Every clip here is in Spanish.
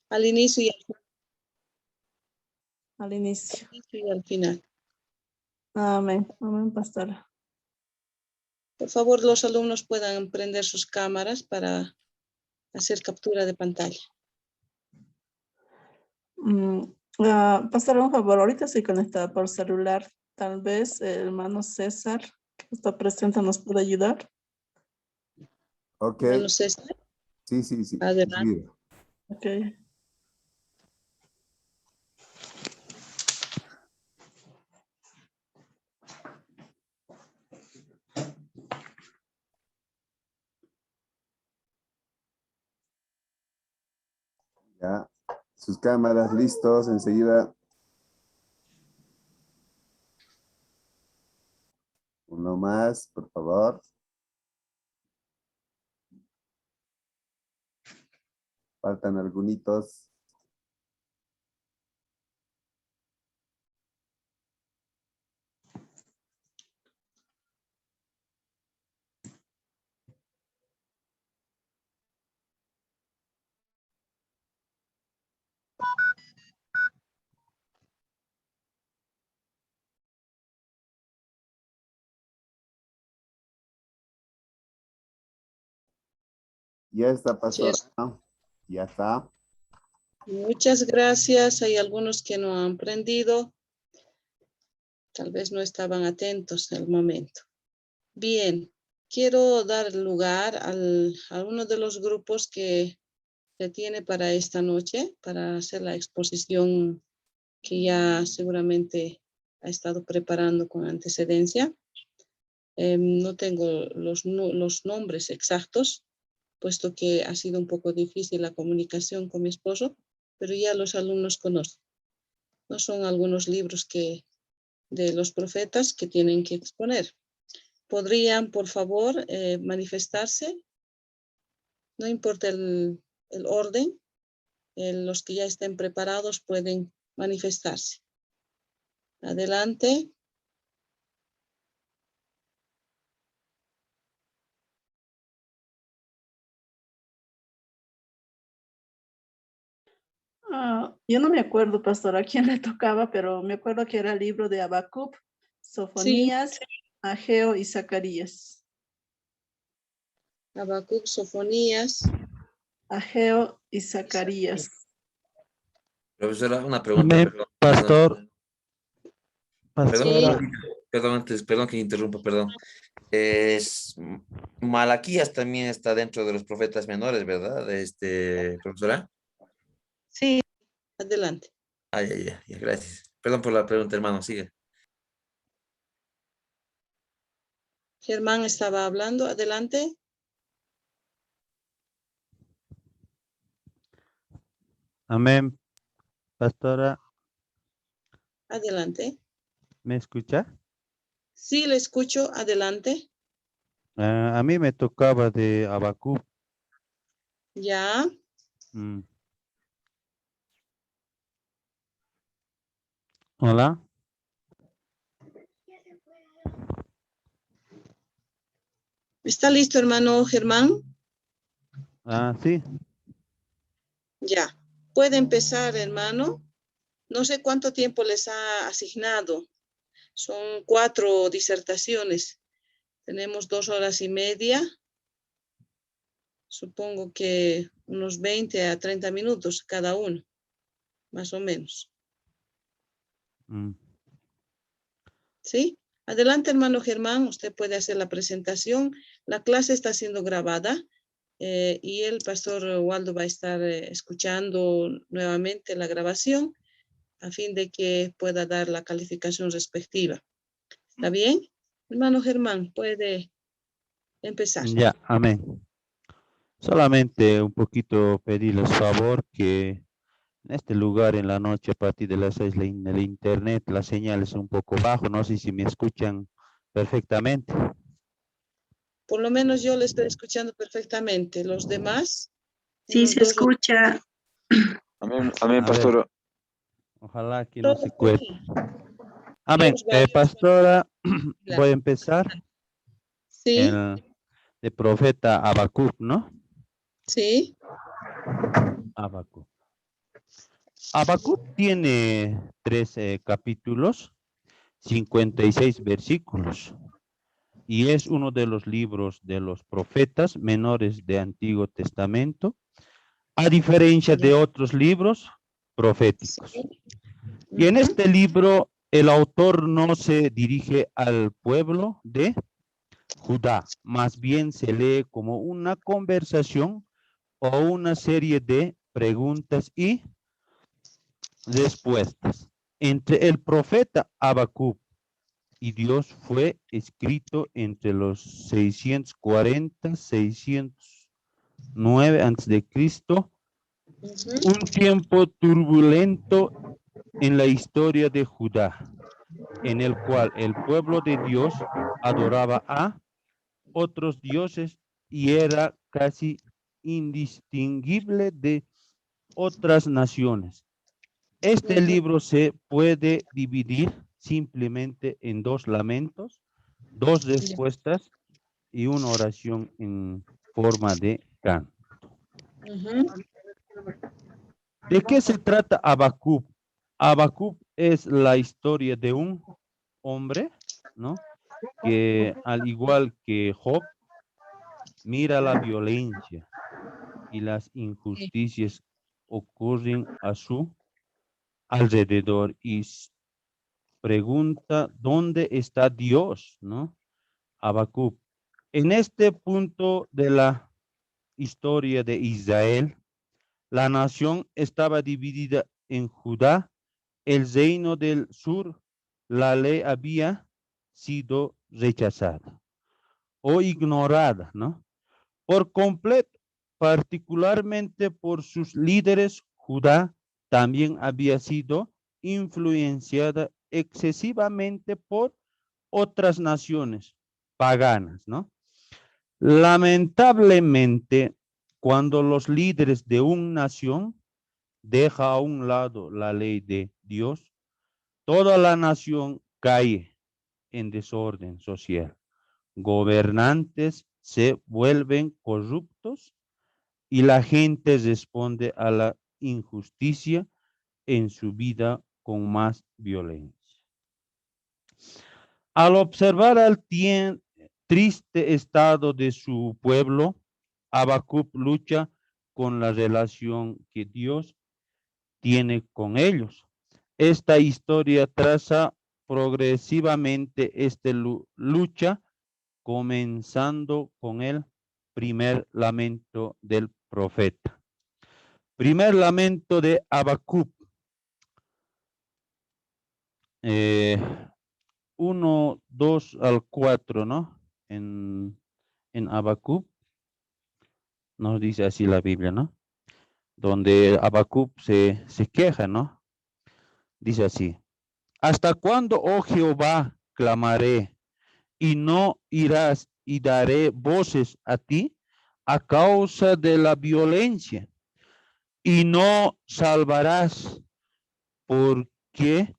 Al inicio Al inicio. y al final. Amén. Amén, pastora. Por favor, los alumnos puedan prender sus cámaras para hacer captura de pantalla. Pastora, un favor, ahorita estoy conectada por celular. Tal vez el hermano César, que está presente, nos puede ayudar. Ok. Hermano César, Sí, sí, sí. adelante. Mira. Ok. Ya. Sus cámaras listos enseguida. Uno más, por favor. Faltan algunitos. Ya está, pastor. Yes. Ya está. Muchas gracias. Hay algunos que no han prendido. Tal vez no estaban atentos en el momento. Bien, quiero dar lugar a uno de los grupos que se tiene para esta noche, para hacer la exposición que ya seguramente ha estado preparando con antecedencia. No tengo los nombres exactos, puesto que ha sido un poco difícil la comunicación con mi esposo, pero ya los alumnos conocen. No son algunos libros de los profetas que tienen que exponer. ¿Podrían, por favor, manifestarse? No importa el orden, los que ya estén preparados pueden manifestarse. Adelante. Yo no me acuerdo, pastor, a quién le tocaba, pero me acuerdo que era el libro de Habacuc, Sí, Sofonías, Ageo y Zacarías. Habacuc, Sofonías. Ageo y Zacarías. Profesora, una pregunta. Amén, pastor. Sí, Perdón, perdón que interrumpa, perdón. Malaquías también está dentro de los profetas menores, ¿verdad? Profesora. sí, adelante. Ay, ay, ay, gracias. Perdón por la pregunta, hermano, sigue. Germán estaba hablando, adelante. Amén, pastora. Adelante. ¿Me escucha? Sí, le escucho, adelante. A mí me tocaba de Habacuc. Ya, Hola. ¿está listo, hermano Germán? Sí. Ya, puede empezar, hermano. No sé cuánto tiempo les ha asignado. Son 4 disertaciones. Tenemos 2 horas y media. Supongo que unos 20 a 30 minutos cada uno, más o menos. ¿Sí? Adelante, hermano Germán. Usted puede hacer la presentación. La clase está siendo grabada y el pastor Waldo va a estar escuchando nuevamente la grabación a fin de que pueda dar la calificación respectiva. ¿Está bien? Hermano Germán, puede empezar. Ya, amén. Solamente un poquito pedirles favor que en este lugar en la noche a partir de las 6 en el internet la señal es un poco bajo. No sé si me escuchan perfectamente. Por lo menos yo le estoy escuchando perfectamente. Los demás, Sí, unos se 2. escucha. Amén, amén, A ver, pastora. ojalá que no se Todos cueste. aquí. Amén. Dios va a Pastora, ayudar. voy a empezar Sí, de profeta Habacuc, ¿no? sí. Habacuc. Habacuc tiene 13 capítulos, 56 versículos. Y es uno de los libros de los profetas menores de Antiguo Testamento, a diferencia de otros libros proféticos. Y en este libro, el autor no se dirige al pueblo de Judá, más bien se lee como una conversación o una serie de preguntas y respuestas entre el profeta Habacuc y Dios. Fue escrito entre los 640, 609 a.C., un tiempo turbulento en la historia de Judá, en el cual el pueblo de Dios adoraba a otros dioses y era casi indistinguible de otras naciones. Este libro se puede dividir simplemente en 2 lamentos, 2 respuestas y una oración en forma de canto. ¿De qué se trata Habacuc? Habacuc es la historia de un hombre, ¿no?, que al igual que Job, mira la violencia y las injusticias ocurren a su alrededor y pregunta, ¿dónde está Dios?, ¿no? Habacuc. En este punto de la historia de Israel, la nación estaba dividida en Judá, el reino del sur. La ley había sido rechazada o ignorada, ¿no?, por completo, particularmente por sus líderes. Judá también había sido influenciada excesivamente por otras naciones paganas, ¿no? Lamentablemente, cuando los líderes de una nación dejan a un lado la ley de Dios, toda la nación cae en desorden social. Gobernantes se vuelven corruptos y la gente responde a la injusticia en su vida con más violencia. Al observar el triste estado de su pueblo, Habacuc lucha con la relación que Dios tiene con ellos. Esta historia traza progresivamente esta lucha, comenzando con el primer lamento del profeta. Primer lamento de Habacuc. 1, 2 al 4, ¿no? En Habacuc nos dice así la Biblia, ¿no? Donde Habacuc se queja, ¿no? Dice así: ¿hasta cuándo, oh Jehová, clamaré y no irás, y daré voces a ti a causa de la violencia, y no salvarás, porque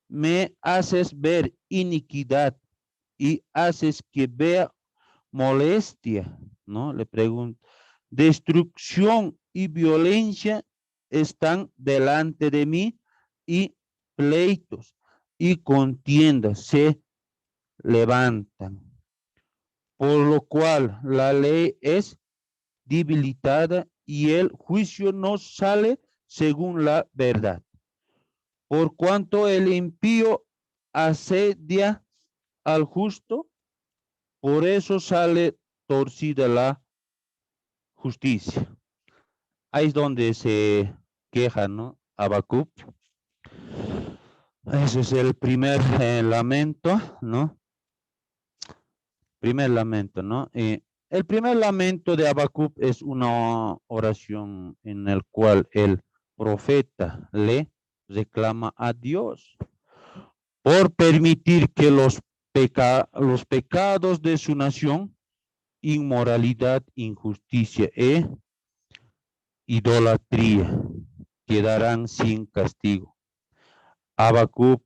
me haces ver iniquidad y haces que vea molestia? ¿No? Le pregunto. Destrucción y violencia están delante de mí, y pleitos y contiendas se levantan, por lo cual la ley es debilitada y el juicio no sale según la verdad. Por cuanto el impío asedia al justo, por eso sale torcida la justicia. Ahí es donde se queja, ¿no?, Habacuc. Ese es el primer lamento, ¿no? Primer lamento, ¿no? El primer lamento de Habacuc es una oración en el cual el profeta le reclama a Dios por permitir que los pecados de su nación, inmoralidad, injusticia e idolatría, quedarán sin castigo. Habacuc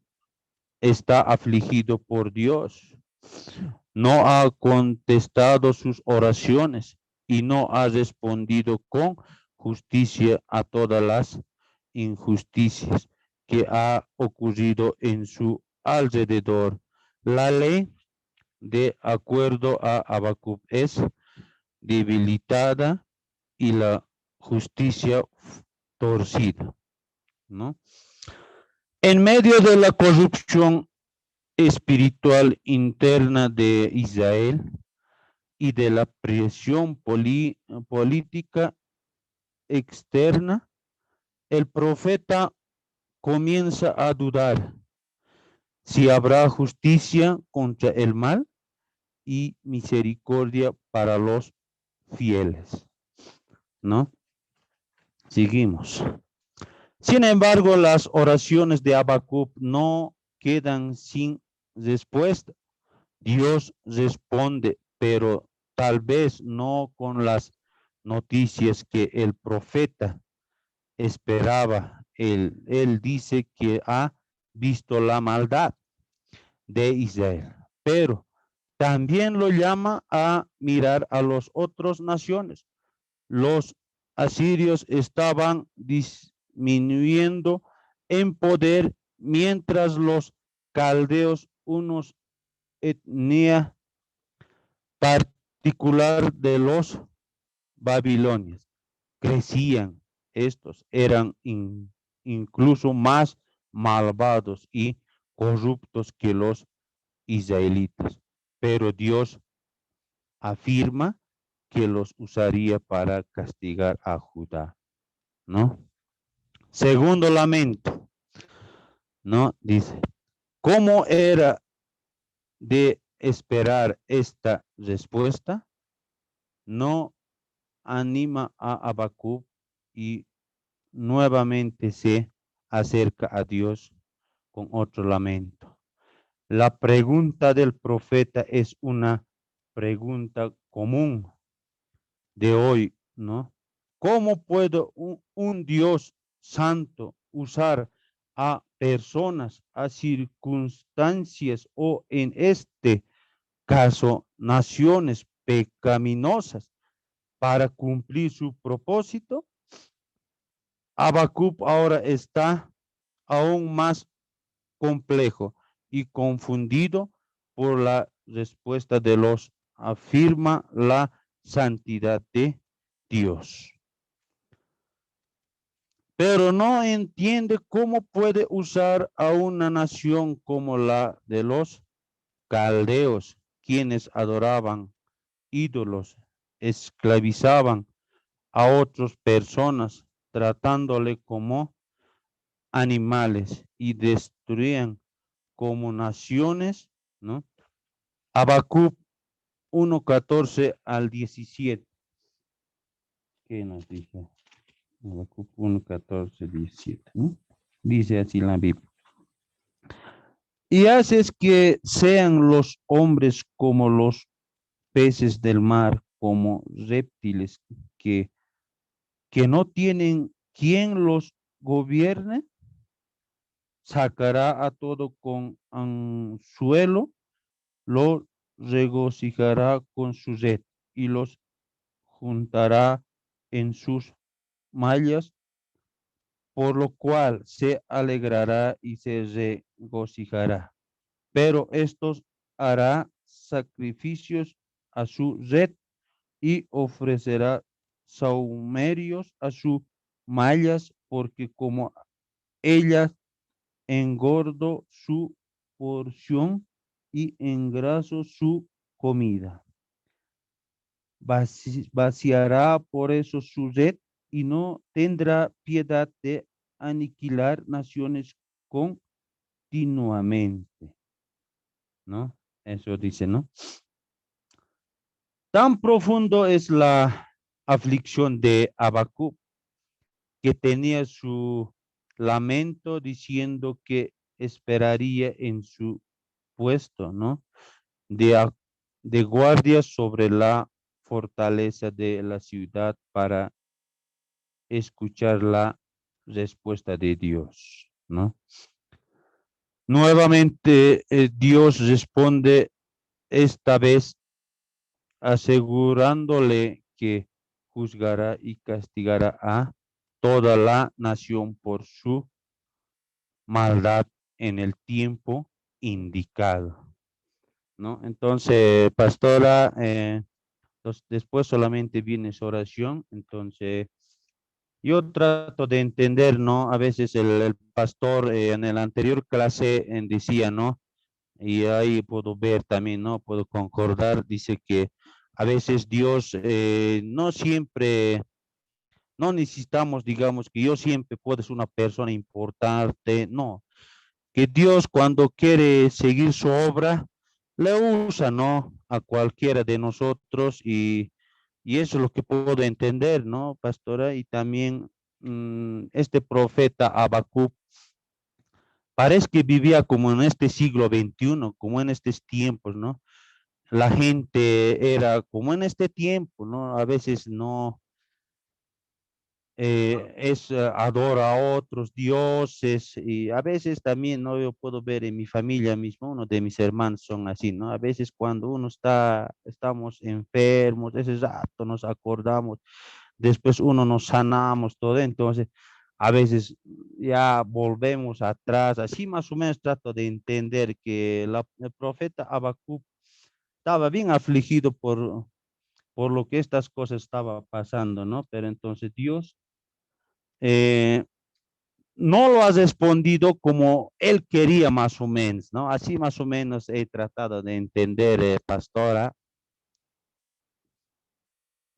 está afligido por Dios. No ha contestado sus oraciones y no ha respondido con justicia a todas las injusticias que ha ocurrido en su alrededor. La ley, de acuerdo a Habacuc, es debilitada y la justicia torcida, ¿no? En medio de la corrupción espiritual interna de Israel y de la presión política externa, el profeta comienza a dudar si habrá justicia contra el mal y misericordia para los fieles, ¿no? Seguimos. Sin embargo, las oraciones de Habacuc no quedan sin respuesta. Dios responde, pero tal vez no con las noticias que el profeta esperaba. Él dice que ha visto la maldad de Israel, pero también lo llama a mirar a las otras naciones. Los asirios estaban disminuyendo en poder, mientras los caldeos, unos etnia particular de los babilonios, crecían. Estos eran incluso más malvados y corruptos que los israelitas, pero Dios afirma que los usaría para castigar a Judá, ¿no? Segundo lamento, ¿no? Dice, ¿cómo era de esperar esta respuesta? No anima a Habacuc y nuevamente se acerca a Dios con otro lamento. La pregunta del profeta es una pregunta común de hoy, ¿no? ¿Cómo puede un Dios santo usar a personas, a circunstancias o en este caso naciones pecaminosas para cumplir su propósito? Habacuc ahora está aún más complejo y confundido por la respuesta de los afirma la santidad de Dios. Pero no entiende cómo puede usar a una nación como la de los caldeos, quienes adoraban ídolos, esclavizaban a otras personas, tratándole como animales y destruían como naciones, ¿no? Habacuc 1:14 al 17. ¿Qué nos dice? Habacuc 1:14, 17, ¿no? Dice así la Biblia. Y haces que sean los hombres como los peces del mar, como reptiles que no tienen quien los gobierne. Sacará a todo con anzuelo, lo regocijará con su red y los juntará en sus mallas, por lo cual se alegrará y se regocijará. Pero estos hará sacrificios a su red y ofrecerá sahumerios a sus mallas, porque como ellas engordo su porción y engraso su comida. Vaciará por eso su red y no tendrá piedad de aniquilar naciones continuamente, ¿no? Eso dice, ¿no? Tan profundo es la aflicción de Habacuc que tenía su lamento diciendo que esperaría en su puesto, ¿no? De guardia sobre la fortaleza de la ciudad para escuchar la respuesta de Dios, ¿no? Nuevamente Dios responde esta vez asegurándole que juzgará y castigará a toda la nación por su maldad en el tiempo indicado, ¿no? Entonces, pastora, después solamente viene su oración. Entonces, yo trato de entender, ¿no? A veces el pastor en la anterior clase decía, ¿no? Y ahí puedo ver también, ¿no? Puedo concordar, dice que a veces Dios no siempre, no necesitamos, digamos, que yo siempre puedo ser una persona importante, no. Que Dios cuando quiere seguir su obra, le usa, ¿no? A cualquiera de nosotros y eso es lo que puedo entender, ¿no, pastora? Y también este profeta Habacuc parece que vivía como en este siglo XXI, como en estos tiempos, ¿no? La gente era como en este tiempo, ¿no? A veces no adora a otros dioses y a veces también, ¿no? Yo puedo ver en mi familia mismo, uno de mis hermanos son así, ¿no? A veces cuando uno estamos enfermos, ese rato nos acordamos, después uno nos sanamos todo, entonces a veces ya volvemos atrás, así más o menos trato de entender que el profeta Habacuc estaba bien afligido por lo que estas cosas estaba pasando, ¿no? Pero entonces Dios eh, no lo ha respondido como él quería más o menos, ¿no? Así más o menos he tratado de entender, pastora.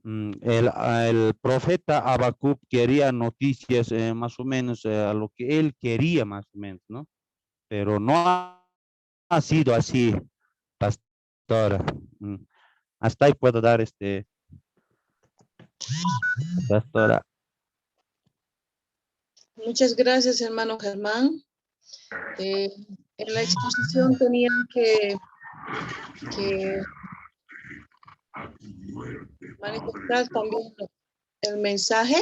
El profeta Habacuc quería noticias más o menos a lo que él quería más o menos, ¿no? Pero no ha sido así, pastora. Mm, Hasta ahí puedo dar pastora. Muchas gracias, hermano Germán. En la exposición tenía que manifestar también el mensaje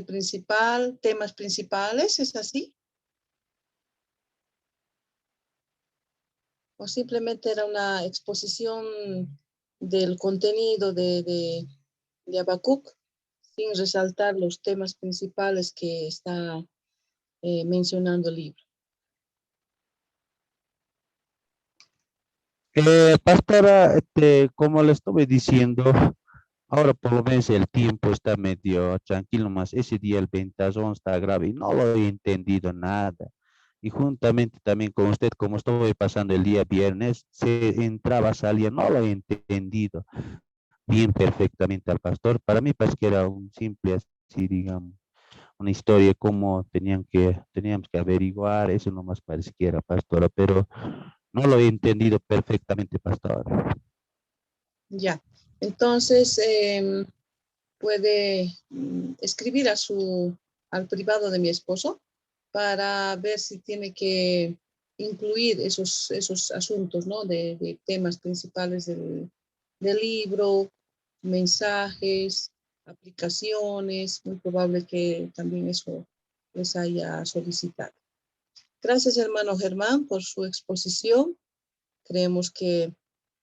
principal, temas principales, ¿es así? ¿O simplemente era una exposición del contenido de Habacuc, sin resaltar los temas principales que está mencionando el libro? Pastora, como le estuve diciendo, ahora por lo menos el tiempo está medio tranquilo, más ese día el ventazón está grave y no lo he entendido nada. Y juntamente también con usted, como estuve pasando el día viernes, se entraba, salía, no lo he entendido bien perfectamente al pastor. Para mí parece que era un simple, así digamos, una historia como teníamos que averiguar, eso nomás parece que era, pastora, pero no lo he entendido perfectamente, pastor. Ya, entonces puede escribir al privado de mi esposo para ver si tiene que incluir esos asuntos, ¿no? De temas principales del libro, mensajes, aplicaciones. Muy probable que también eso les haya solicitado. Gracias, hermano Germán, por su exposición. Creemos que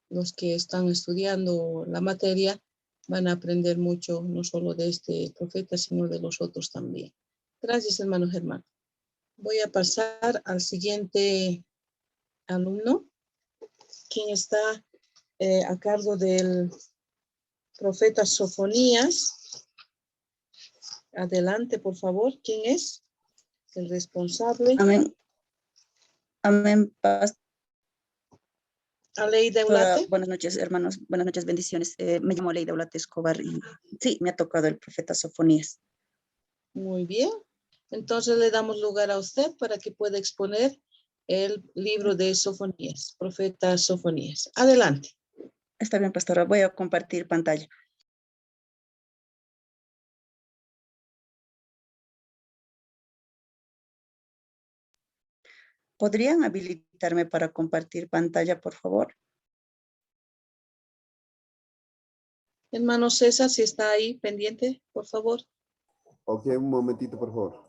los que están estudiando la materia van a aprender mucho, no solo de este profeta, sino de los otros también. Gracias, hermano Germán. Voy a pasar al siguiente alumno, quien está a cargo del profeta Sofonías. Adelante, por favor. ¿Quién es el responsable? Amén. Amén. Aleida Eulate. Buenas noches, hermanos. Buenas noches, bendiciones. Me llamo Aleida Eulate Escobar y sí, me ha tocado el profeta Sofonías. Muy bien. Entonces le damos lugar a usted para que pueda exponer el libro de Sofonías, profeta Sofonías. Adelante. Está bien, pastora. Voy a compartir pantalla. ¿Podrían habilitarme para compartir pantalla, por favor? Hermano César, si está ahí pendiente, por favor. Ok, un momentito, por favor.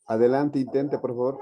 Adelante, intente, por favor.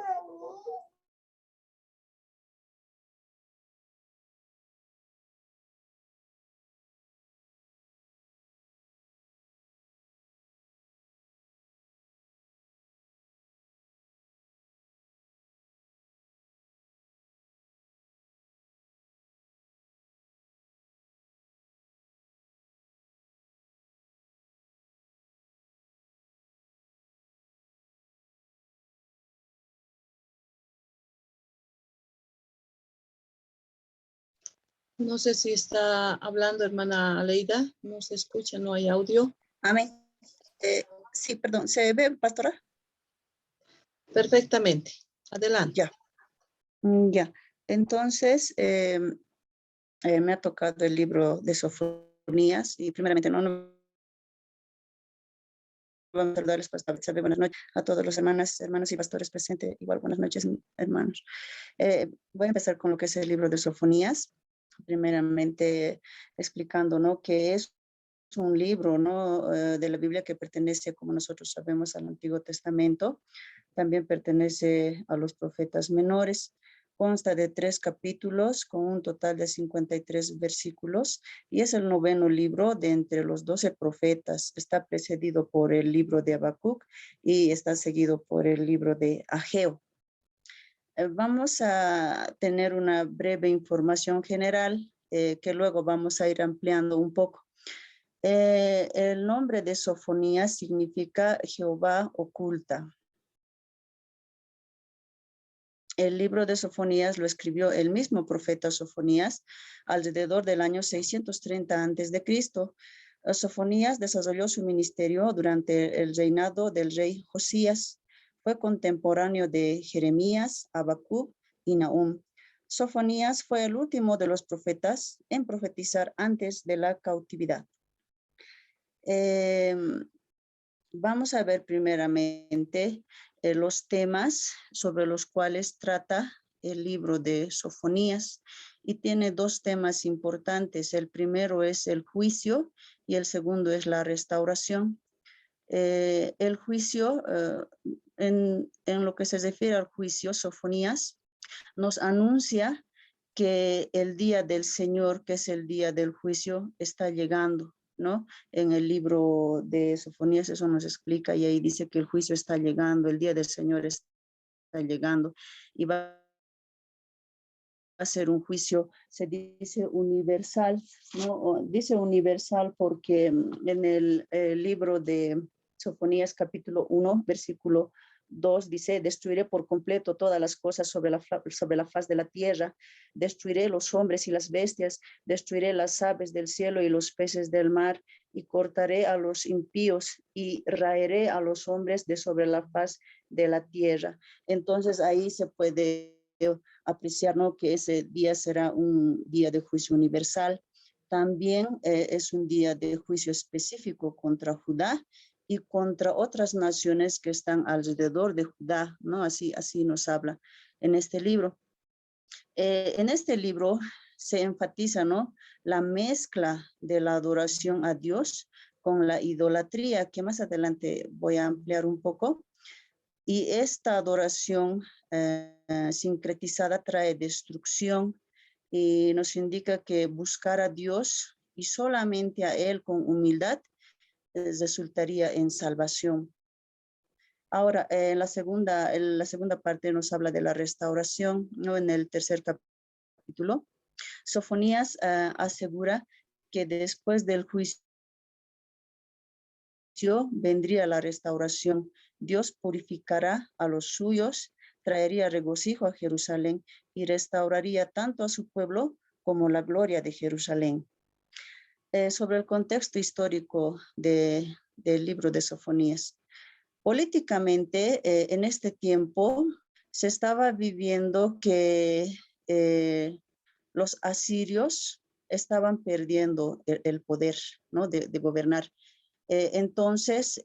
No sé si está hablando hermana Aleida. No se escucha, no hay audio. Amén. Sí, perdón. ¿Se ve, pastora? Perfectamente. Adelante. Ya. Ya. Entonces, me ha tocado el libro de Sofonías y primeramente no vamos a saludarles, pastor. Buenas noches a todos los hermanos y pastores presentes. Igual buenas noches, hermanos. Voy a empezar con lo que es el libro de Sofonías. Primeramente explicando, ¿no? Que es un libro, ¿no? De la Biblia que pertenece, como nosotros sabemos, al Antiguo Testamento. También pertenece a los profetas menores. Consta de 3 capítulos con un total de 53 versículos y es el 9º libro de entre los 12 profetas. Está precedido por el libro de Habacuc y está seguido por el libro de Ageo. Vamos a tener una breve información general que luego vamos a ir ampliando un poco. El nombre de Sofonías significa Jehová oculta. El libro de Sofonías lo escribió el mismo profeta Sofonías alrededor del año 630 a.C. Sofonías desarrolló su ministerio durante el reinado del rey Josías. Fue contemporáneo de Jeremías, Habacuc y Nahum. Sofonías fue el último de los profetas en profetizar antes de la cautividad. Vamos a ver primeramente los temas sobre los cuales trata el libro de Sofonías y tiene 2 temas importantes. El primero es el juicio y el segundo es la restauración. El juicio, en lo que se refiere al juicio, Sofonías nos anuncia que el día del Señor, que es el día del juicio, está llegando, ¿no? En el libro de Sofonías eso nos explica y ahí dice que el juicio está llegando, el día del Señor está llegando y va a ser un juicio, se dice universal, ¿no? Dice universal porque en el libro de Sofonías capítulo 1, versículo 2 dice, destruiré por completo todas las cosas sobre la faz de la tierra, destruiré los hombres y las bestias, destruiré las aves del cielo y los peces del mar, y cortaré a los impíos y raeré a los hombres de sobre la faz de la tierra. Entonces ahí se puede apreciar, ¿no? Que ese día será un día de juicio universal. También es un día de juicio específico contra Judá y contra otras naciones que están alrededor de Judá, ¿no? Así nos habla en este libro. En este libro se enfatiza, ¿no? La mezcla de la adoración a Dios con la idolatría, que más adelante voy a ampliar un poco. Y esta adoración sincretizada trae destrucción y nos indica que buscar a Dios y solamente a Él con humildad resultaría en salvación. Ahora, la segunda parte nos habla de la restauración, ¿no? En el 3er capítulo, Sofonías asegura que después del juicio vendría la restauración. Dios purificará a los suyos, traería regocijo a Jerusalén y restauraría tanto a su pueblo como la gloria de Jerusalén. Sobre el contexto histórico del libro de Sofonías. Políticamente, en este tiempo, se estaba viviendo que los asirios estaban perdiendo el poder, ¿no? de gobernar. Entonces,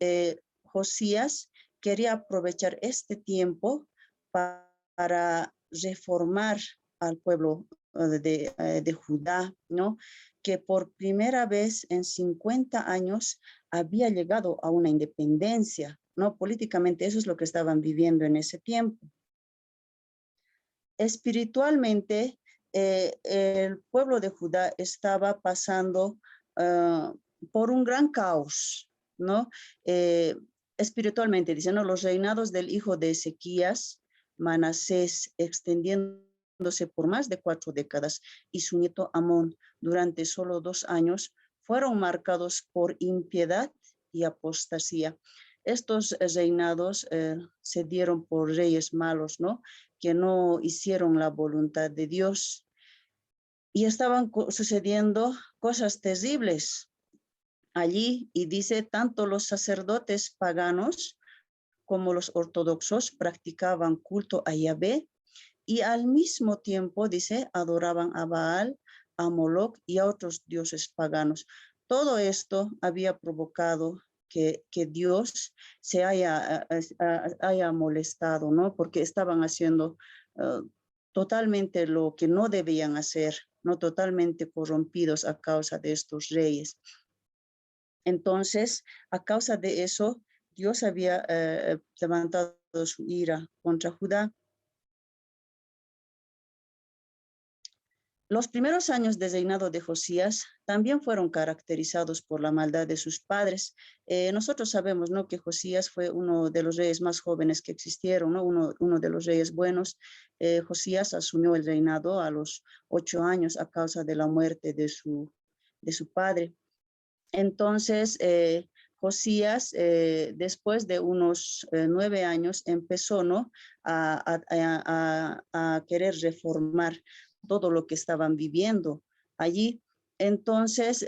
Josías quería aprovechar este tiempo para reformar al pueblo de Judá, ¿no? Que por primera vez en 50 años había llegado a una independencia, ¿no? Políticamente eso es lo que estaban viviendo en ese tiempo. Espiritualmente, el pueblo de Judá estaba pasando por un gran caos, ¿no? Espiritualmente, dicen, ¿no? Los reinados del hijo de Ezequías, Manasés, extendiéndose por más de 4 décadas, y su nieto Amón, durante solo 2 años, fueron marcados por impiedad y apostasía. Estos reinados se dieron por reyes malos, ¿no? Que no hicieron la voluntad de Dios. Y estaban sucediendo cosas terribles allí, y dice, tanto los sacerdotes paganos como los ortodoxos practicaban culto a Yahvé, y al mismo tiempo, dice, adoraban a Baal, a Moloch y a otros dioses paganos. Todo esto había provocado que Dios se haya molestado, ¿no? Porque estaban haciendo totalmente lo que no debían hacer, no, totalmente corrompidos a causa de estos reyes. Entonces, a causa de eso, Dios había levantado su ira contra Judá. Los primeros años de reinado de Josías también fueron caracterizados por la maldad de sus padres. Nosotros sabemos, ¿no?, que Josías fue uno de los reyes más jóvenes que existieron, ¿no? Uno de los reyes buenos. Josías asumió el reinado a los 8 años a causa de la muerte de su padre. Entonces, Josías, después de unos 9 años, empezó, ¿no?, a querer reformar todo lo que estaban viviendo allí. Entonces,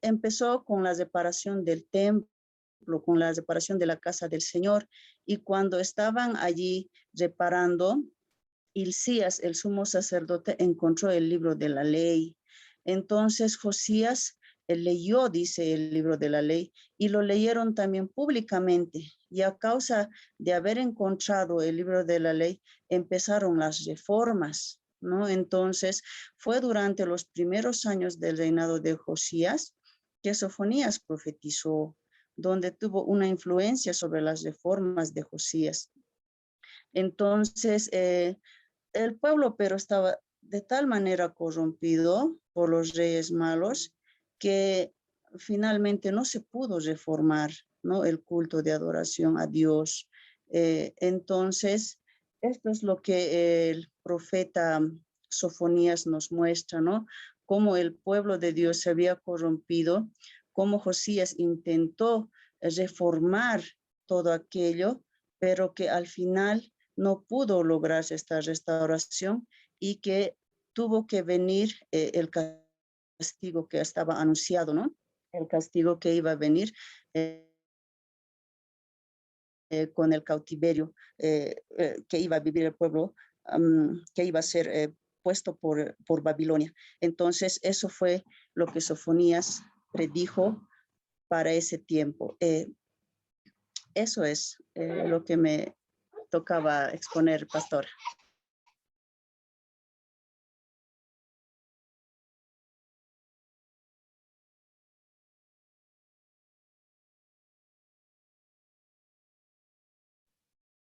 empezó con la reparación del templo, con la reparación de la casa del Señor, y cuando estaban allí reparando, Hilcías, el sumo sacerdote, encontró el libro de la ley. Entonces, Josías leyó, dice, el libro de la ley, y lo leyeron también públicamente, y a causa de haber encontrado el libro de la ley, empezaron las reformas, ¿no? Entonces, fue durante los primeros años del reinado de Josías que Sofonías profetizó, donde tuvo una influencia sobre las reformas de Josías. Entonces, el pueblo pero estaba de tal manera corrompido por los reyes malos que finalmente no se pudo reformar, ¿no?, el culto de adoración a Dios. Entonces, esto es lo que el profeta Sofonías nos muestra, ¿no? Cómo el pueblo de Dios se había corrompido, cómo Josías intentó reformar todo aquello, pero que al final no pudo lograrse esta restauración, y que tuvo que venir el castigo que estaba anunciado, ¿no? El castigo que iba a venir con el cautiverio que iba a vivir el pueblo, que iba a ser puesto por Babilonia. Entonces, eso fue lo que Sofonías predijo para ese tiempo. Eso es lo que me tocaba exponer, pastor.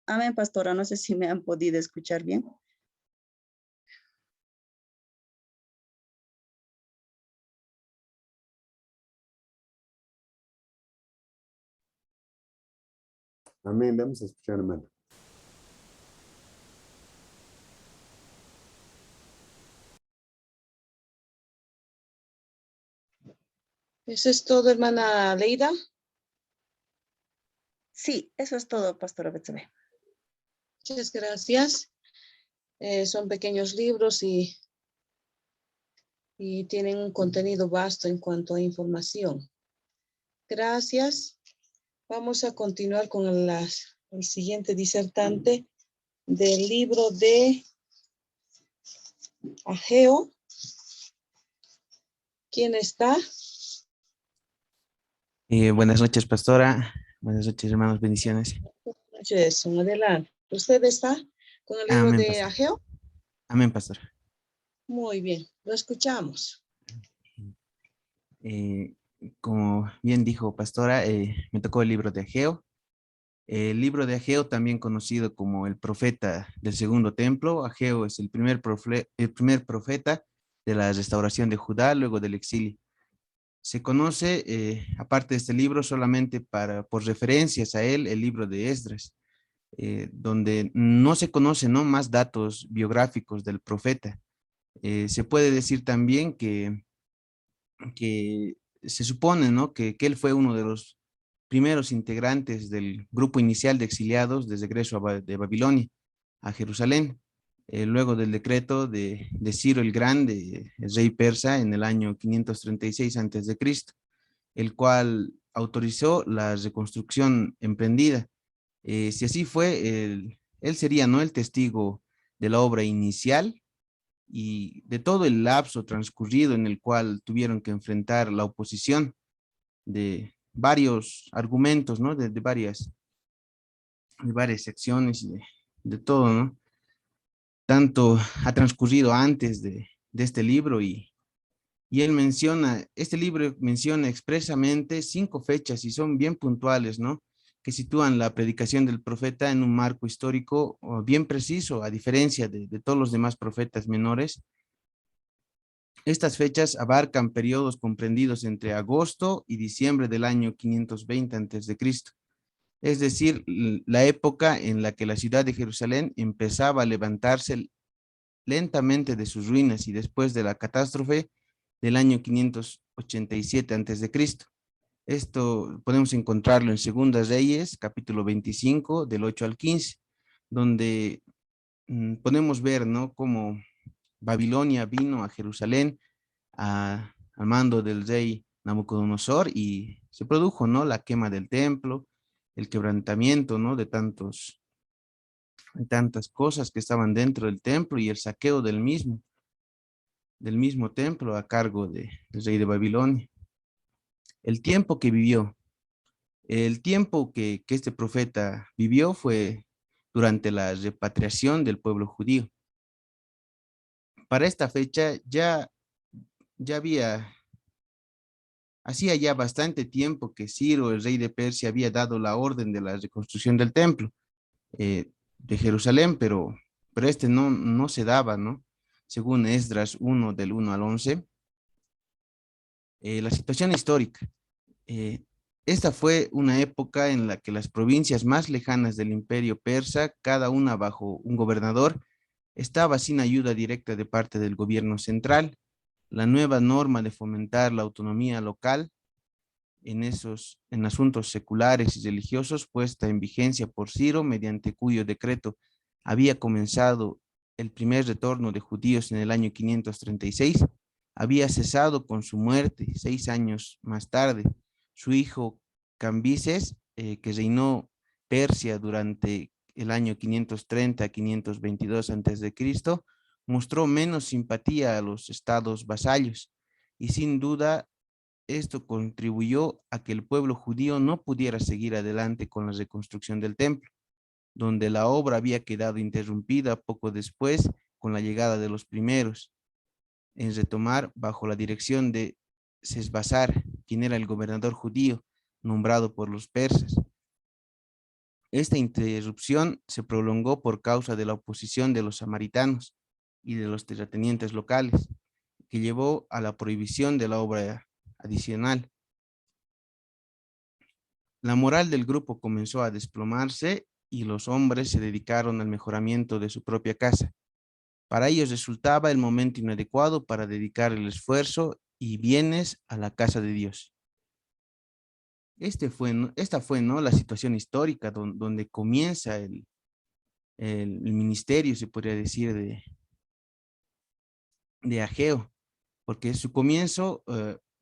Amén, pastora. No sé si me han podido escuchar bien. Amén, vamos a escuchar, hermano. ¿Eso es todo, hermana Leida? Sí, eso es todo, pastora Betsabe. Muchas gracias. Son pequeños libros y tienen un contenido vasto en cuanto a información. Gracias. Vamos a continuar con el siguiente disertante del libro de Ageo. ¿Quién está? Buenas noches, pastora. Buenas noches, hermanos. Bendiciones. Jason, adelante. ¿Usted está con el libro Amén, de pastor. Ageo? Amén, pastor. Muy bien, lo escuchamos. Como bien dijo pastora, me tocó el libro de Ageo. El libro de Ageo, también conocido como el profeta del segundo templo. Ageo es el primer profeta de la restauración de Judá luego del exilio. Se conoce, aparte de este libro, solamente por referencias a él, el libro de Esdras, donde no se conocen, ¿no?, más datos biográficos del profeta. Se puede decir también que se supone, ¿no?, que él fue uno de los primeros integrantes del grupo inicial de exiliados desde regreso de Babilonia a Jerusalén, luego del decreto de Ciro el Grande, el rey persa, en el año 536 a.C., el cual autorizó la reconstrucción emprendida. Si así fue, él sería, ¿no?, el testigo de la obra inicial y de todo el lapso transcurrido en el cual tuvieron que enfrentar la oposición de varios argumentos, ¿no?, de varias secciones y de todo, ¿no? Tanto ha transcurrido antes de este libro y él menciona, este libro menciona expresamente 5 fechas y son bien puntuales, ¿no?, que sitúan la predicación del profeta en un marco histórico bien preciso, a diferencia de todos los demás profetas menores. Estas fechas abarcan periodos comprendidos entre agosto y diciembre del año 520 a.C., es decir, la época en la que la ciudad de Jerusalén empezaba a levantarse lentamente de sus ruinas y después de la catástrofe del año 587 a.C. Esto podemos encontrarlo en Segundas Reyes, capítulo 25, del 8 al 15, donde podemos ver, ¿no?, cómo Babilonia vino a Jerusalén al mando del rey Nabucodonosor y se produjo, ¿no?, la quema del templo, el quebrantamiento, ¿no?, de tantas cosas que estaban dentro del templo y el saqueo del mismo templo a cargo del rey de Babilonia. El tiempo que vivió, el tiempo que este profeta vivió fue durante la repatriación del pueblo judío. Para esta fecha hacía ya bastante tiempo que Ciro, el rey de Persia, había dado la orden de la reconstrucción del templo de Jerusalén, pero este no se daba, ¿no? Según Esdras 1, del 1 al 11. La situación histórica. Esta fue una época en la que las provincias más lejanas del imperio persa, cada una bajo un gobernador, estaba sin ayuda directa de parte del gobierno central. La nueva norma de fomentar la autonomía local en asuntos seculares y religiosos, puesta en vigencia por Ciro, mediante cuyo decreto había comenzado el primer retorno de judíos en el año 536, había cesado con su muerte 6 años más tarde. Su hijo Cambises, que reinó Persia durante el año 530 a 522 a.C., mostró menos simpatía a los estados vasallos y sin duda esto contribuyó a que el pueblo judío no pudiera seguir adelante con la reconstrucción del templo, donde la obra había quedado interrumpida poco después con la llegada de los primeros en retomar bajo la dirección de Sesbazar, quien era el gobernador judío nombrado por los persas. Esta interrupción se prolongó por causa de la oposición de los samaritanos y de los terratenientes locales, que llevó a la prohibición de la obra adicional. La moral del grupo comenzó a desplomarse y los hombres se dedicaron al mejoramiento de su propia casa. Para ellos resultaba el momento inadecuado para dedicar el esfuerzo y bienes a la casa de Dios. Esta fue, ¿no?, la situación histórica donde comienza el ministerio, se podría decir, de Ageo, porque su comienzo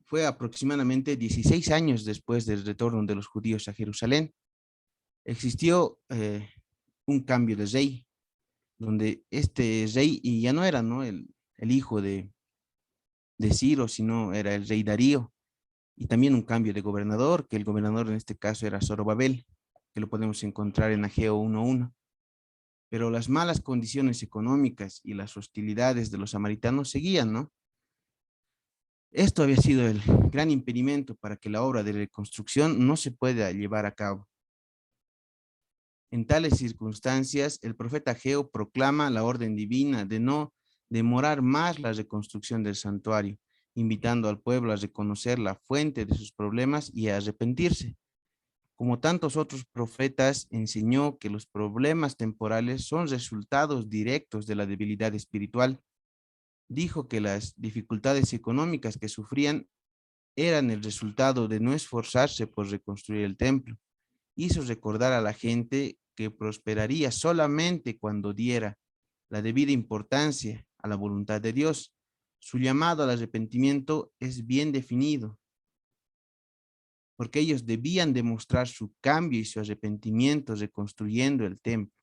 fue aproximadamente 16 años después del retorno de los judíos a Jerusalén. Existió un cambio de rey, donde este rey y ya no era, ¿no?, el hijo de Ciro, sino era el rey Darío, y también un cambio de gobernador, que el gobernador en este caso era Zorobabel, que lo podemos encontrar en Ageo 1:1. Pero las malas condiciones económicas y las hostilidades de los samaritanos seguían, ¿no? Esto había sido el gran impedimento para que la obra de reconstrucción no se pueda llevar a cabo. En tales circunstancias, el profeta Ageo proclama la orden divina de no demorar más la reconstrucción del santuario, invitando al pueblo a reconocer la fuente de sus problemas y a arrepentirse. Como tantos otros profetas, enseñó que los problemas temporales son resultados directos de la debilidad espiritual. Dijo que las dificultades económicas que sufrían eran el resultado de no esforzarse por reconstruir el templo. Hizo recordar a la gente que prosperaría solamente cuando diera la debida importancia a la voluntad de Dios. Su llamado al arrepentimiento es bien definido, porque ellos debían demostrar su cambio y su arrepentimiento reconstruyendo el templo,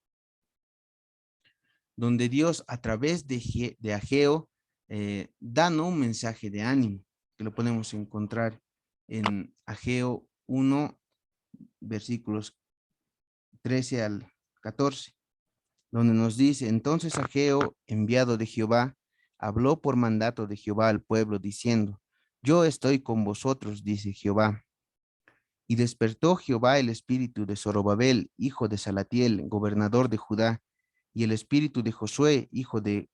donde Dios a través de Ageo da un mensaje de ánimo, que lo podemos encontrar en Ageo 1, versículos 13 al 14, donde nos dice: entonces Ageo, enviado de Jehová, habló por mandato de Jehová al pueblo, diciendo: yo estoy con vosotros, dice Jehová. Y despertó Jehová el espíritu de Zorobabel, hijo de Salatiel, gobernador de Judá, y el espíritu de Josué, hijo de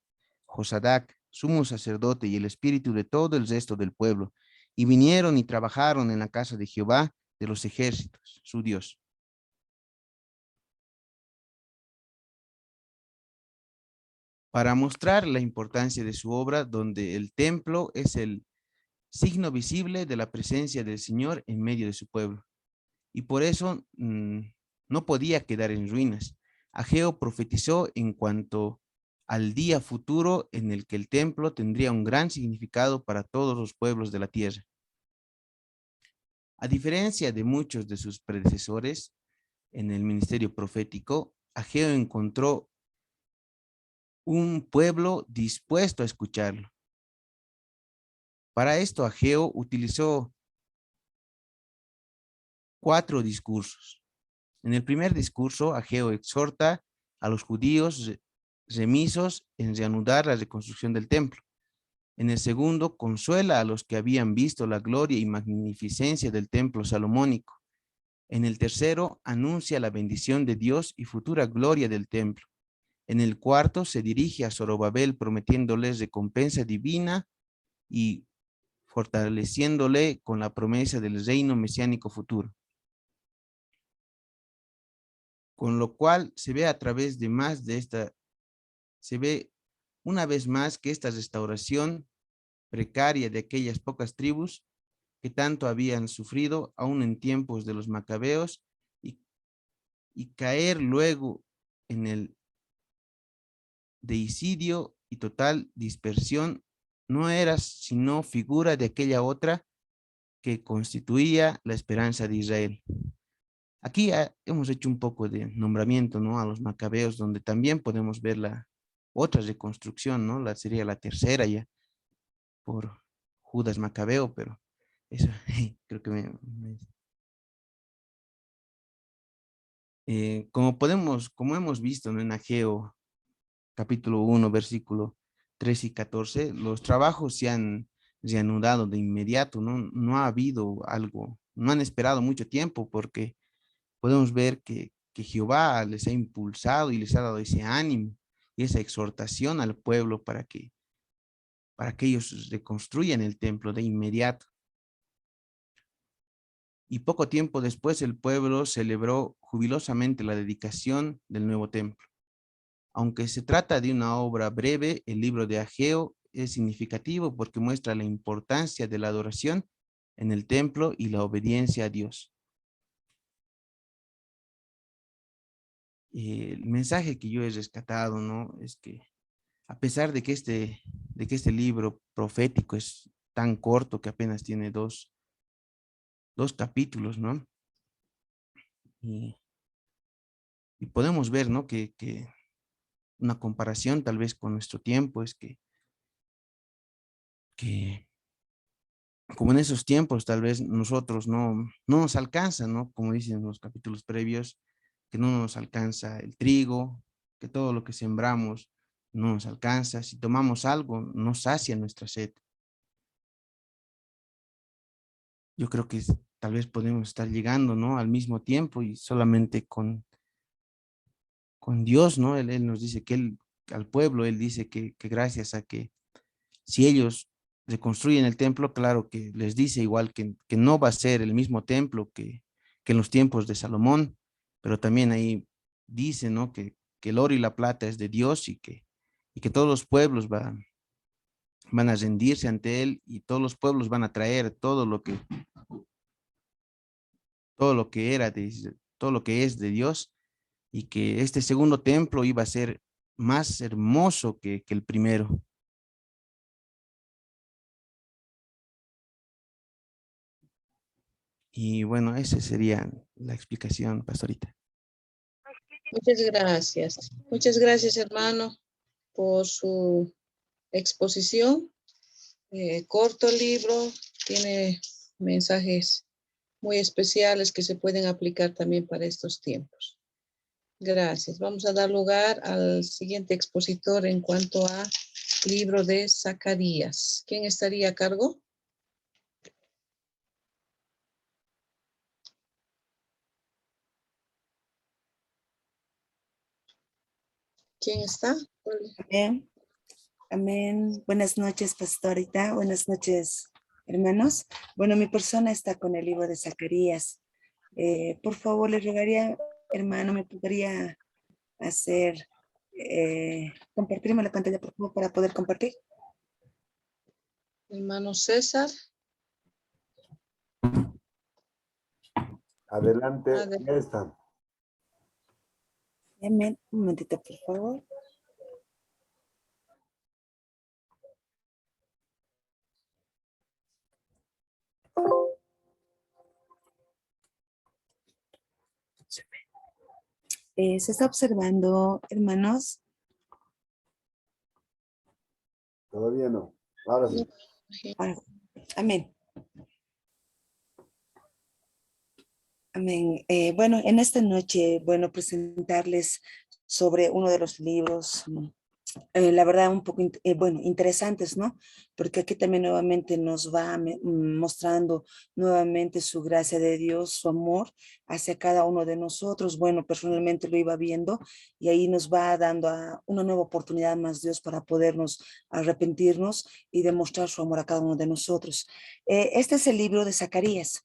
Josadac, sumo sacerdote, y el espíritu de todo el resto del pueblo. Y vinieron y trabajaron en la casa de Jehová de los ejércitos, su Dios. Para mostrar la importancia de su obra, donde el templo es el signo visible de la presencia del Señor en medio de su pueblo. Y por eso no podía quedar en ruinas. Ageo profetizó en cuanto al día futuro en el que el templo tendría un gran significado para todos los pueblos de la tierra. A diferencia de muchos de sus predecesores en el ministerio profético, Ageo encontró un pueblo dispuesto a escucharlo. Para esto, Ageo utilizó 4 discursos. En el primer discurso, Ageo exhorta a los judíos remisos en reanudar la reconstrucción del templo. En el segundo, consuela a los que habían visto la gloria y magnificencia del templo salomónico. En el tercero, anuncia la bendición de Dios y futura gloria del templo. En el cuarto, se dirige a Zorobabel prometiéndoles recompensa divina y fortaleciéndole con la promesa del reino mesiánico futuro. Con lo cual se ve a través de más de esta, se ve una vez más que esta restauración precaria de aquellas pocas tribus que tanto habían sufrido aún en tiempos de los macabeos y caer luego en el deicidio y total dispersión no era sino figura de aquella otra que constituía la esperanza de Israel. Aquí hemos hecho un poco de nombramiento, ¿no?, a los macabeos, donde también podemos ver la otra reconstrucción, ¿no? Sería la tercera ya, por Judas Macabeo, pero eso creo que como hemos visto, ¿no?, en Ageo capítulo 1, versículo 13 y 14, los trabajos se han reanudado de inmediato, ¿no? No ha habido algo, no han esperado mucho tiempo, porque podemos ver que Jehová les ha impulsado y les ha dado ese ánimo y esa exhortación al pueblo para que ellos reconstruyan el templo de inmediato. Y poco tiempo después el pueblo celebró jubilosamente la dedicación del nuevo templo. Aunque se trata de una obra breve, el libro de Ageo es significativo porque muestra la importancia de la adoración en el templo y la obediencia a Dios. El mensaje que yo he rescatado, ¿no?, es que a pesar de que este libro profético es tan corto, que apenas tiene dos capítulos, ¿no? Y podemos ver, ¿no?, que una comparación tal vez con nuestro tiempo es que como en esos tiempos tal vez nosotros no nos alcanza, ¿no?, como dicen los capítulos previos, que no nos alcanza el trigo, que todo lo que sembramos no nos alcanza, si tomamos algo nos sacia nuestra sed. Yo creo que tal vez podemos estar llegando, ¿no?, al mismo tiempo y solamente con con Dios, ¿no? Él nos dice que él, al pueblo, él dice que gracias a que si ellos reconstruyen el templo, claro que les dice igual que no va a ser el mismo templo que en los tiempos de Salomón, pero también ahí dice, ¿no? Que el oro y la plata es de Dios y que todos los pueblos van a rendirse ante él y todos los pueblos van a traer todo lo que era, todo lo que es de Dios, y que este segundo templo iba a ser más hermoso que el primero. Y bueno, esa sería la explicación, pastorita. Muchas gracias. Muchas gracias, hermano, por su exposición. Corto el libro, tiene mensajes muy especiales que se pueden aplicar también para estos tiempos. Gracias. Vamos a dar lugar al siguiente expositor en cuanto a libro de Zacarías. ¿Quién estaría a cargo? ¿Quién está? Amén. Amén. Buenas noches, pastorita. Buenas noches, hermanos. Bueno, mi persona está con el libro de Zacarías. Por favor, le rogaría, hermano, me podría hacer, compartirme la pantalla, por favor, para poder compartir. Hermano César. Adelante, Adelante. ya está. Amén. Un momentito, por favor. Se está observando, hermanos. Todavía no. Ahora sí. Amén. Amén. Bueno, en esta noche, bueno, presentarles sobre uno de los libros, la verdad, un poco, bueno, interesantes, ¿no? Porque aquí también nuevamente nos va mostrando nuevamente su gracia de Dios, su amor hacia cada uno de nosotros. Bueno, personalmente lo iba viendo y ahí nos va dando una nueva oportunidad más Dios para podernos arrepentirnos y demostrar su amor a cada uno de nosotros. Este es el libro de Zacarías.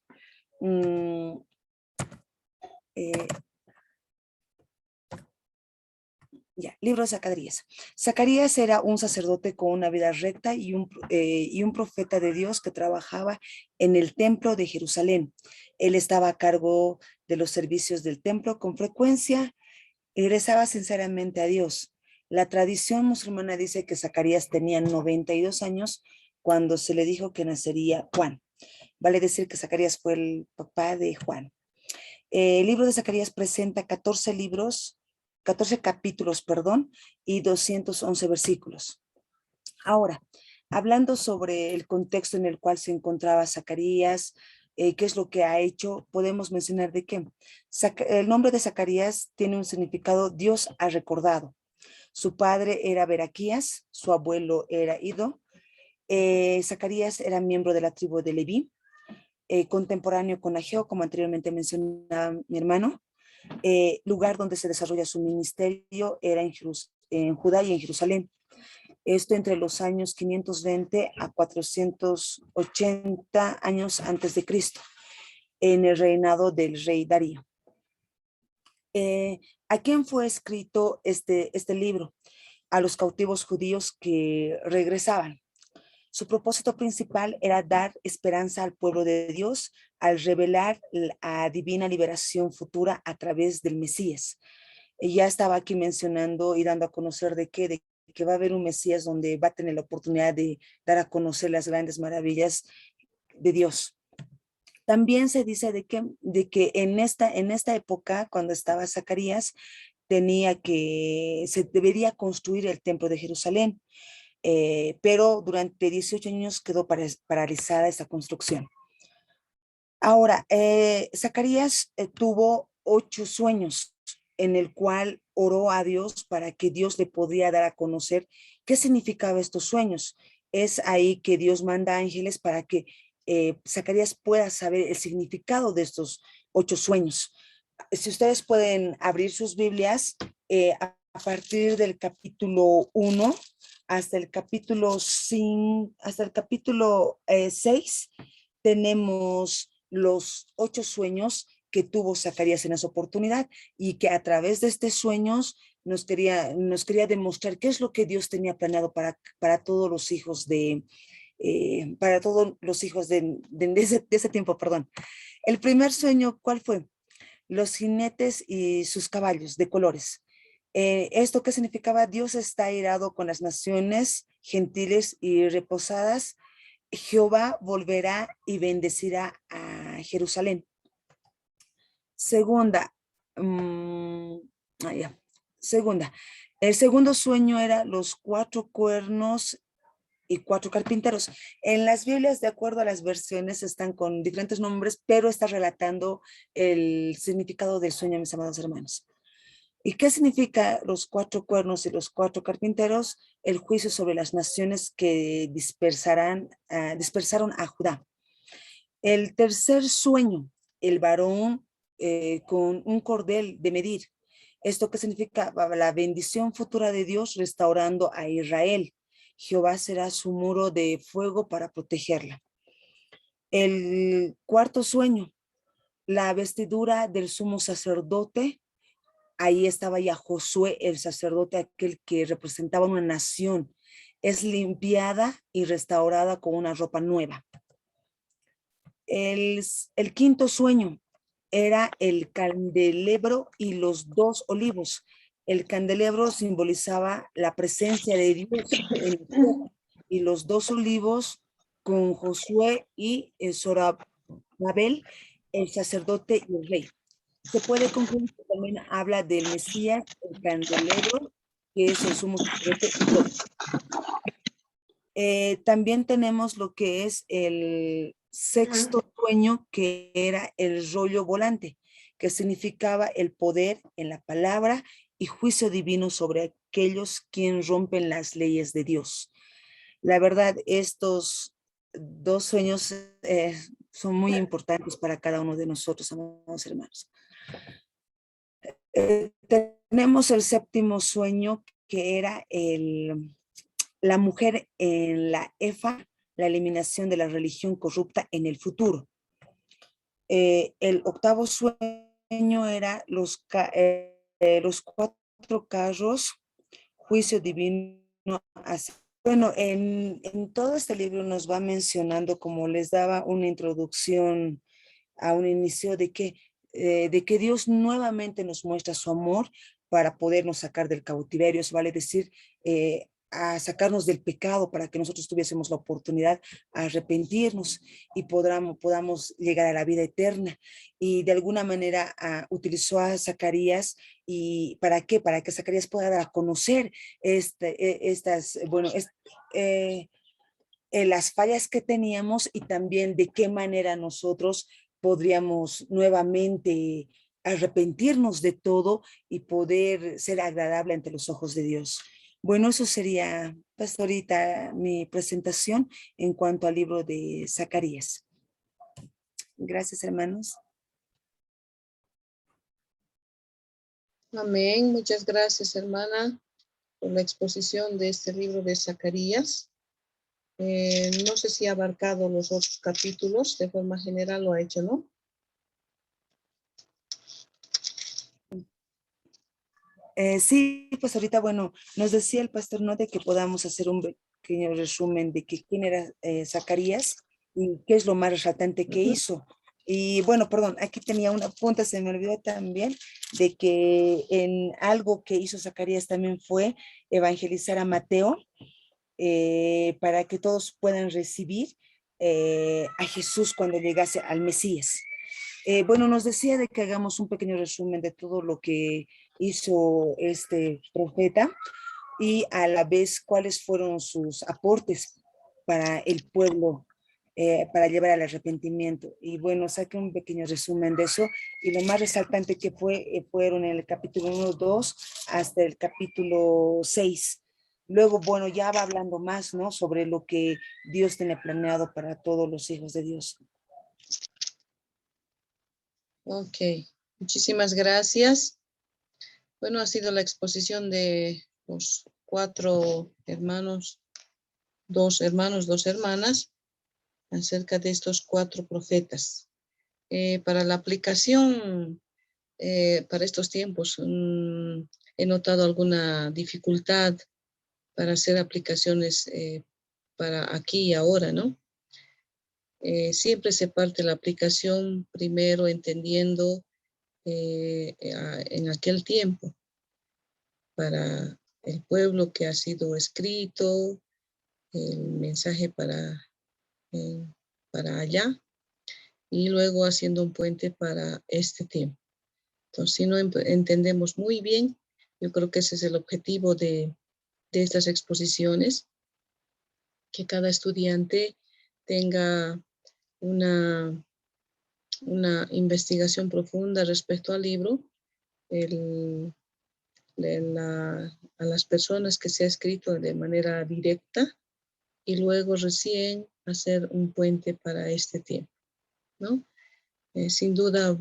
Libro de Zacarías. Zacarías era un sacerdote con una vida recta y un profeta de Dios que trabajaba en el templo de Jerusalén. Él estaba a cargo de los servicios del templo con frecuencia y rezaba sinceramente a Dios. La tradición musulmana dice que Zacarías tenía 92 años cuando se le dijo que nacería Juan. Vale decir que Zacarías fue el papá de Juan. El libro de Zacarías presenta 14 capítulos, y 211 versículos. Ahora, hablando sobre el contexto en el cual se encontraba Zacarías, qué es lo que ha hecho, podemos mencionar de que el nombre de Zacarías tiene un significado: Dios ha recordado. Su padre era Beraquías, su abuelo era Ido. Zacarías era miembro de la tribu de Leví, contemporáneo con Ageo, como anteriormente mencionaba mi hermano. Lugar donde se desarrolla su ministerio era en Judá y en Jerusalén. Esto entre los años 520 a 480 años antes de Cristo, en el reinado del rey Darío. ¿A quién fue escrito este libro? A los cautivos judíos que regresaban. Su propósito principal era dar esperanza al pueblo de Dios al revelar la divina liberación futura a través del Mesías. Ya estaba aquí mencionando y dando a conocer de que va a haber un Mesías donde va a tener la oportunidad de dar a conocer las grandes maravillas de Dios. También se dice de que en esta época, cuando estaba Zacarías, se debería construir el templo de Jerusalén. Pero durante 18 años quedó paralizada esa construcción. Ahora, Zacarías tuvo 8 sueños en el cual oró a Dios para que Dios le podía dar a conocer qué significaba estos sueños. Es ahí que Dios manda ángeles para que Zacarías pueda saber el significado de estos 8 sueños. Si ustedes pueden abrir sus Biblias a partir del capítulo 1 hasta el capítulo 6, tenemos los 8 sueños que tuvo Zacarías en esa oportunidad y que a través de estos sueños nos quería demostrar qué es lo que Dios tenía planeado para todos los hijos de ese tiempo, perdón. El primer sueño, ¿cuál fue? Los jinetes y sus caballos de colores. ¿Esto qué significaba? Dios está airado con las naciones gentiles y reposadas. Jehová volverá y bendecirá a Jerusalén. Segunda, segunda. El segundo sueño era los 4 cuernos y 4 carpinteros. En las Biblias, de acuerdo a las versiones, están con diferentes nombres, pero está relatando el significado del sueño, mis amados hermanos. ¿Y qué significa los 4 cuernos y los 4 carpinteros? El juicio sobre las naciones que dispersaron a Judá. El tercer sueño, el varón con un cordel de medir. ¿Esto qué significa? La bendición futura de Dios restaurando a Israel. Jehová será su muro de fuego para protegerla. El cuarto sueño, la vestidura del sumo sacerdote. Ahí estaba ya Josué, el sacerdote, aquel que representaba una nación. Es limpiada y restaurada con una ropa nueva. El quinto sueño era el candelabro y los 2 olivos. El candelabro simbolizaba la presencia de Dios en el fuego, y los 2 olivos con Josué y Zorobabel, el sacerdote y el rey. Se puede concluir que también habla del Mesías, el candelabro, que es el sumo sacerdote. También tenemos lo que es el sexto sueño, que era el rollo volante, que significaba el poder en la palabra y juicio divino sobre aquellos quienes rompen las leyes de Dios. La verdad, estos 2 sueños son muy importantes para cada uno de nosotros, amados hermanos. Tenemos el séptimo sueño, que era la mujer en la Efa, la eliminación de la religión corrupta en el futuro. El octavo sueño era los 4 carros, juicio divino. Bueno, en todo este libro nos va mencionando, como les daba una introducción a un inicio, de que Dios nuevamente nos muestra su amor para podernos sacar del cautiverio, eso vale decir, a sacarnos del pecado, para que nosotros tuviésemos la oportunidad a arrepentirnos y podamos llegar a la vida eterna. Y de alguna manera utilizó a Zacarías. ¿Y para qué? Para que Zacarías pueda dar a conocer las fallas que teníamos, y también de qué manera nosotros podríamos nuevamente arrepentirnos de todo y poder ser agradable ante los ojos de Dios. Bueno, eso sería, pastorita, mi presentación en cuanto al libro de Zacarías. Gracias, hermanos. Amén. Muchas gracias, hermana, por la exposición de este libro de Zacarías. No sé si ha abarcado los otros capítulos, de forma general lo ha hecho, ¿no? Sí, pues ahorita, bueno, nos decía el pastor, ¿no?, de que podamos hacer un pequeño resumen de quién era Zacarías y qué es lo más resaltante que hizo. Y bueno, perdón, aquí tenía una punta, se me olvidó también, de que en algo que hizo Zacarías también fue evangelizar a Mateo, para que todos puedan recibir a Jesús cuando llegase al Mesías. Bueno, nos decía de que hagamos un pequeño resumen de todo lo que hizo este profeta, y a la vez cuáles fueron sus aportes para el pueblo, para llevar al arrepentimiento. Y bueno, saqué un pequeño resumen de eso, y lo más resaltante que fueron en el capítulo 1, 2 hasta el capítulo 6. Luego, bueno, ya va hablando más, ¿no?, sobre lo que Dios tiene planeado para todos los hijos de Dios. Ok, muchísimas gracias. Bueno, ha sido la exposición de los 4 hermanos, 2 hermanos, 2 hermanas, acerca de estos 4 profetas. Para la aplicación, para estos tiempos, he notado alguna dificultad para hacer aplicaciones para aquí y ahora, ¿no? Siempre se parte la aplicación primero entendiendo en aquel tiempo para el pueblo que ha sido escrito, el mensaje para allá, y luego haciendo un puente para este tiempo. Entonces, si no entendemos muy bien, yo creo que ese es el objetivo de estas exposiciones, que cada estudiante tenga una investigación profunda respecto al libro, a las personas que se ha escrito de manera directa, y luego recién hacer un puente para este tiempo, ¿no? Sin duda,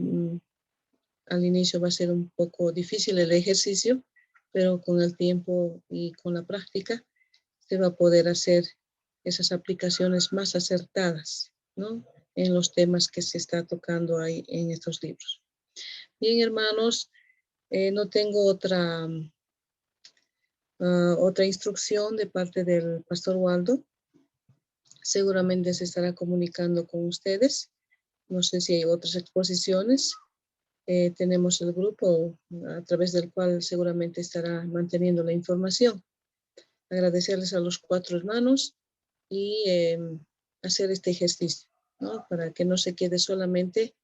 al inicio va a ser un poco difícil el ejercicio, pero con el tiempo y con la práctica se va a poder hacer esas aplicaciones más acertadas, ¿no? En los temas que se está tocando ahí en estos libros. Bien, hermanos, no tengo otra instrucción de parte del pastor Waldo. Seguramente se estará comunicando con ustedes. No sé si hay otras exposiciones. Tenemos el grupo a través del cual seguramente estará manteniendo la información. Agradecerles a los 4 hermanos y hacer este ejercicio, ¿no? Para que no se quede solamente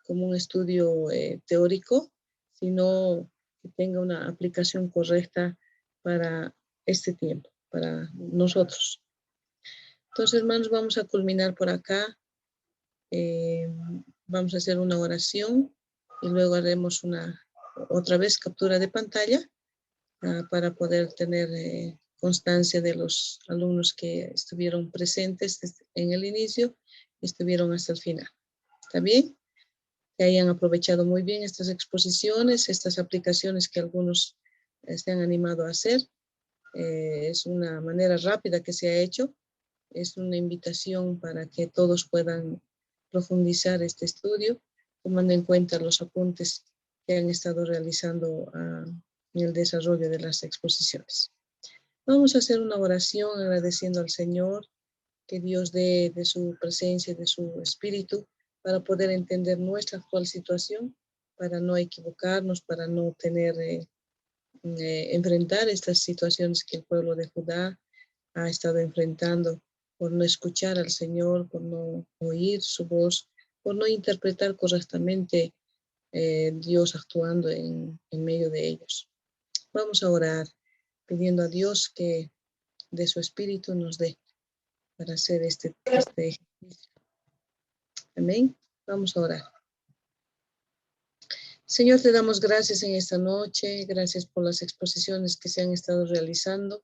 como un estudio teórico, sino que tenga una aplicación correcta para este tiempo, para nosotros. Entonces, hermanos, vamos a culminar por acá. Vamos a hacer una oración y luego haremos otra vez captura de pantalla para poder tener constancia de los alumnos que estuvieron presentes en el inicio y estuvieron hasta el final. ¿Está bien? Que hayan aprovechado muy bien estas exposiciones, estas aplicaciones que algunos se han animado a hacer. Es una manera rápida que se ha hecho. Es una invitación para que todos puedan profundizar este estudio, tomando en cuenta los apuntes que han estado realizando en el desarrollo de las exposiciones. Vamos a hacer una oración agradeciendo al Señor que Dios dé de su presencia, de su espíritu, para poder entender nuestra actual situación, para no equivocarnos, para no enfrentar estas situaciones que el pueblo de Judá ha estado enfrentando por no escuchar al Señor, por no oír su voz, por no interpretar correctamente Dios actuando en medio de ellos. Vamos a orar pidiendo a Dios que de su espíritu nos dé para hacer este ejercicio. Amén. Vamos a orar. Señor, te damos gracias en esta noche. Gracias por las exposiciones que se han estado realizando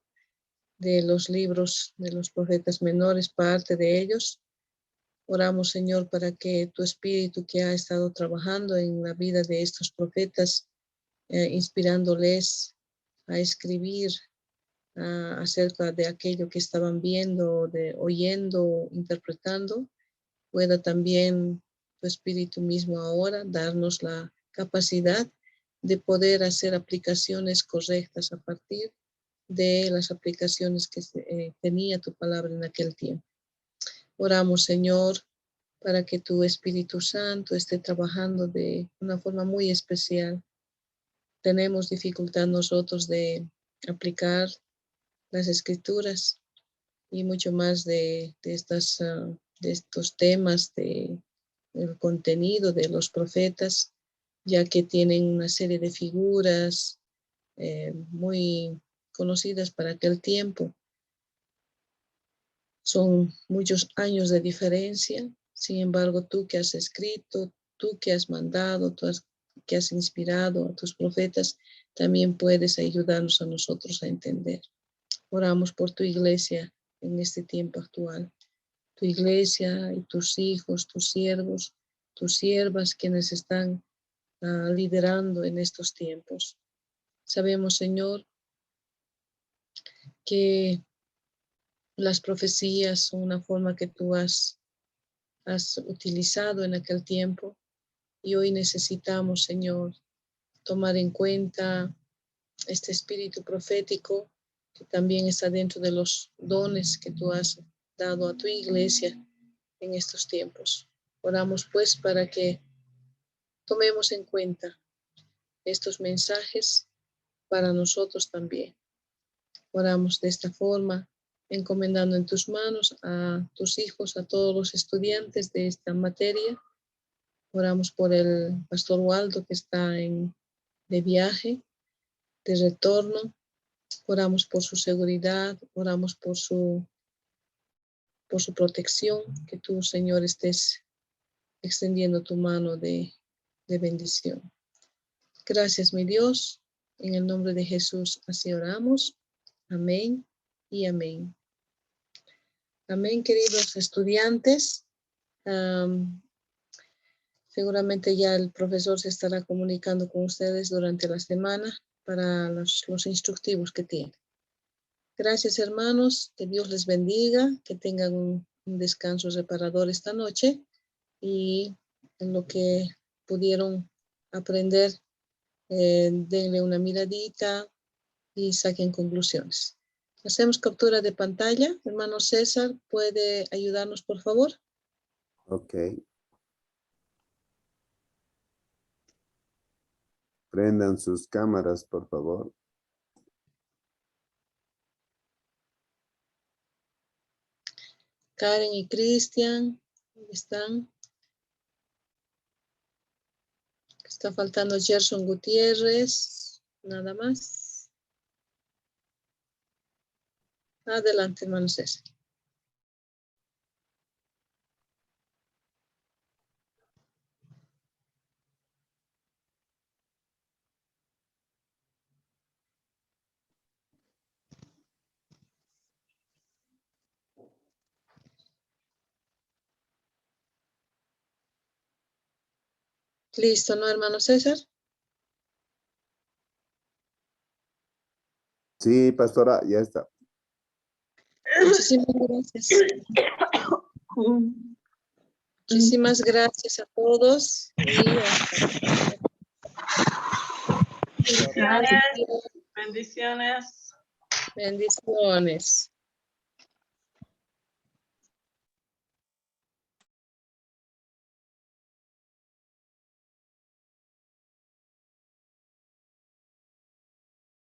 de los libros de los profetas menores, parte de ellos. Oramos, Señor, para que tu espíritu que ha estado trabajando en la vida de estos profetas, inspirándoles a escribir acerca de aquello que estaban viendo, oyendo, interpretando, pueda también tu espíritu mismo ahora darnos la capacidad de poder hacer aplicaciones correctas a partir de las aplicaciones que tenía tu palabra en aquel tiempo. Oramos, Señor, para que tu Espíritu Santo esté trabajando de una forma muy especial. Tenemos dificultad nosotros de aplicar las escrituras y mucho más de estos temas, del contenido de los profetas, ya que tienen una serie de figuras muy conocidas para aquel tiempo. Son muchos años de diferencia. Sin embargo, tú que has escrito, tú que has mandado, que has inspirado a tus profetas, también puedes ayudarnos a nosotros a entender. Oramos por tu iglesia en este tiempo actual. Tu iglesia y tus hijos, tus siervos, tus siervas, quienes están liderando en estos tiempos. Sabemos, Señor, que las profecías son una forma que tú has utilizado en aquel tiempo y hoy necesitamos, Señor, tomar en cuenta este espíritu profético que también está dentro de los dones que tú has dado a tu iglesia en estos tiempos. Oramos pues para que tomemos en cuenta estos mensajes para nosotros también. Oramos de esta forma, encomendando en tus manos a tus hijos, a todos los estudiantes de esta materia. Oramos por el pastor Waldo que está de viaje, de retorno. Oramos por su seguridad, oramos por su protección, que tú, Señor, estés extendiendo tu mano de bendición. Gracias, mi Dios. En el nombre de Jesús, así oramos. Amén y amén. Amén, queridos estudiantes. Seguramente ya el profesor se estará comunicando con ustedes durante la semana para los instructivos que tiene. Gracias, hermanos. Que Dios les bendiga, que tengan un descanso reparador esta noche y en lo que pudieron aprender, denle una miradita y saquen conclusiones. Hacemos captura de pantalla. Hermano César, ¿puede ayudarnos, por favor? Ok. Prendan sus cámaras, por favor. Karen y Cristian, ¿dónde están? Está faltando Gerson Gutiérrez, nada más. Adelante, hermano César. Listo, ¿no, hermano César? Sí, pastora, ya está. Muchísimas gracias. Muchísimas gracias a todos. Bendiciones. Bendiciones. Bendiciones.